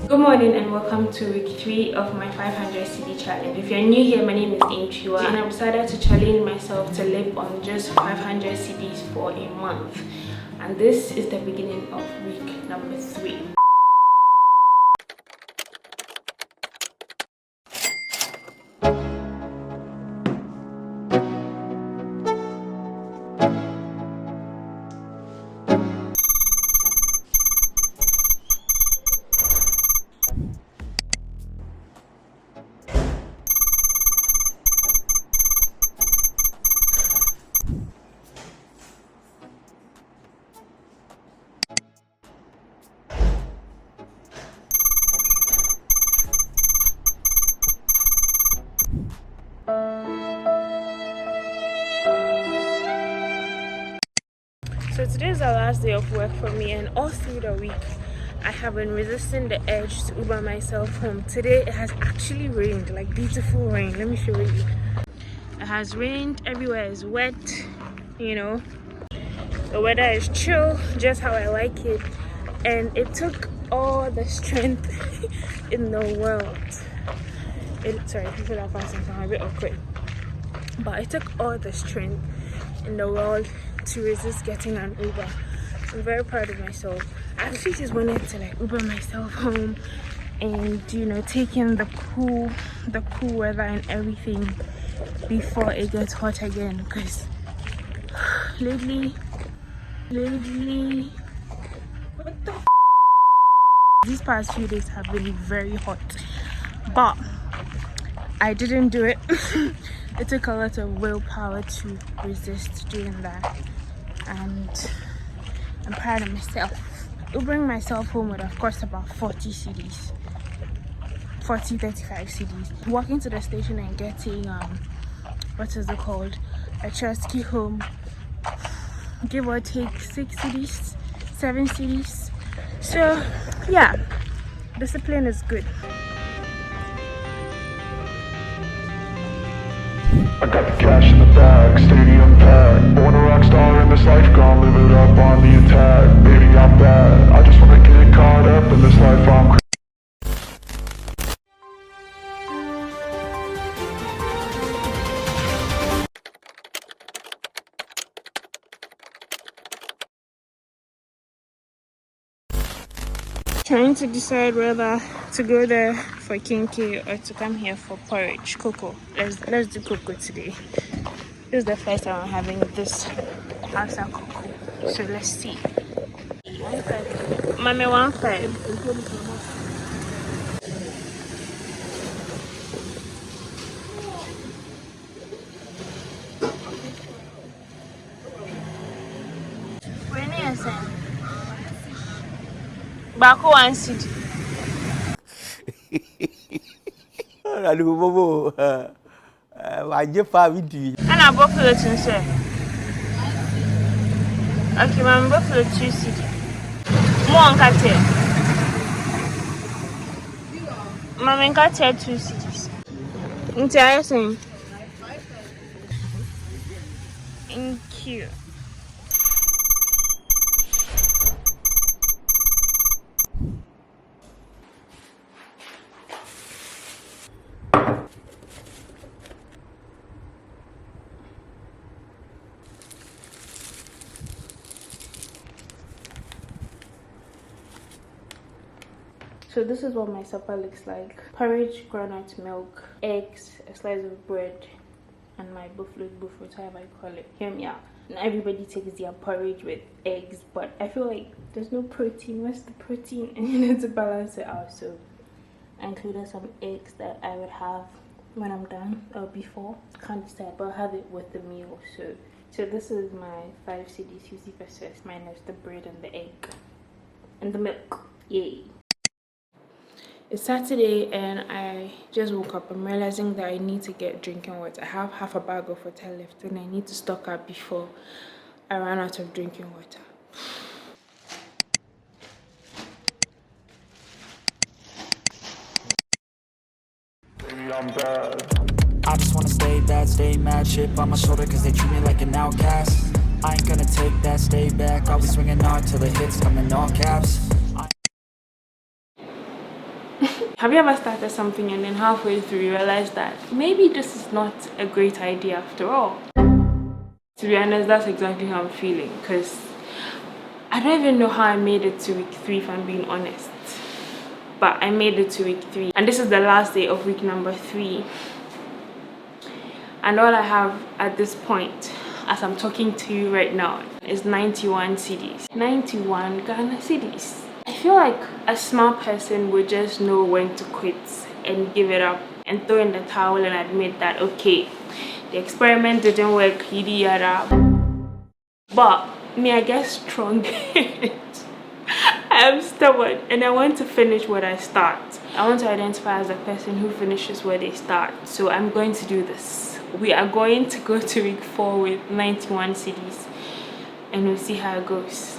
Good morning and welcome to week 3 of my 500 CD challenge. If you're new here, my name is Antwiwaa and I've decided to challenge myself to live on just 500 CDs for a month. And this is the beginning of week number 3. So today is the last day of work for me, and all through the week I have been resisting the urge to Uber myself home. Today it has actually rained, like beautiful rain. Let me show you. It has rained, everywhere is wet, you know. The weather is chill, just how I like it. And it took all the strength in the world. Sorry, people are passing, so I'm a bit awkward. But it took all the strength in the world to resist getting an Uber. I'm very proud of myself. I actually just wanted to Uber myself home and take in the cool weather and everything before it gets hot again, because lately what the these past few days have been very hot, but I didn't do it. It took a lot of willpower to resist doing that, and I'm proud of myself. Ubering myself home would have cost about 40 CDs, 35 CDs. Walking to the station and getting what is it called, a chesky home, give or take 6 CDs, 7 CDs. So yeah, discipline is good. I got the cash in the bag, stadium packed. Born a rock star in this life, gon' live it up on the attack. Baby, I'm bad, I just wanna get caught up in this life, I'm Trying to decide whether to go there for kinky or to come here for porridge, cocoa. Let's do cocoa today. This is the first time I'm having this Hausa cocoa, so let's see. 1.5. Mommy, 1.5. When are you saying? Back 1 CD. I just found it. And I bought it to say. Okay, I'm bought it 2 CD. More on cartel. Mommy, cartel 2 CDs. Interesting. Thank you. So this is what my supper looks like. Porridge, groundnut milk, eggs, a slice of bread, and my buffalo, however I call it. Hear me out. Now everybody takes their porridge with eggs, but I feel like there's no protein. Where's the protein? And you need to balance it out. So I included some eggs that I would have when I'm done or before. Can't decide, but I'll have it with the meal. So this is my 5 CDs, 50% minus the bread and the egg and the milk. Yay! It's Saturday and I just woke up. I'm realizing that I need to get drinking water. I have half a bag of water left and I need to stock up before I run out of drinking water. baby, I'm bad. I just wanna stay bad, stay mad, chip on my shoulder cause they treat me like an outcast. I ain't gonna take that, stay back, I'll be swinging hard till the hits come in all caps. Have you ever started something and then halfway through you realize that maybe this is not a great idea after all? To be honest, that's exactly how I'm feeling, because I don't even know how I made it to week 3 if I'm being honest. But I made it to week 3 and this is the last day of week number 3. And all I have at this point, as I'm talking to you right now, is 91 cedis. 91 Ghana cedis. I feel like a smart person would just know when to quit and give it up and throw in the towel and admit that, okay, the experiment didn't work, yada yada. But me, I get strong. I am stubborn and I want to finish what I start. I want to identify as a person who finishes where they start. So I'm going to do this. We are going to go to week 4 with 91 cedis and we'll see how it goes.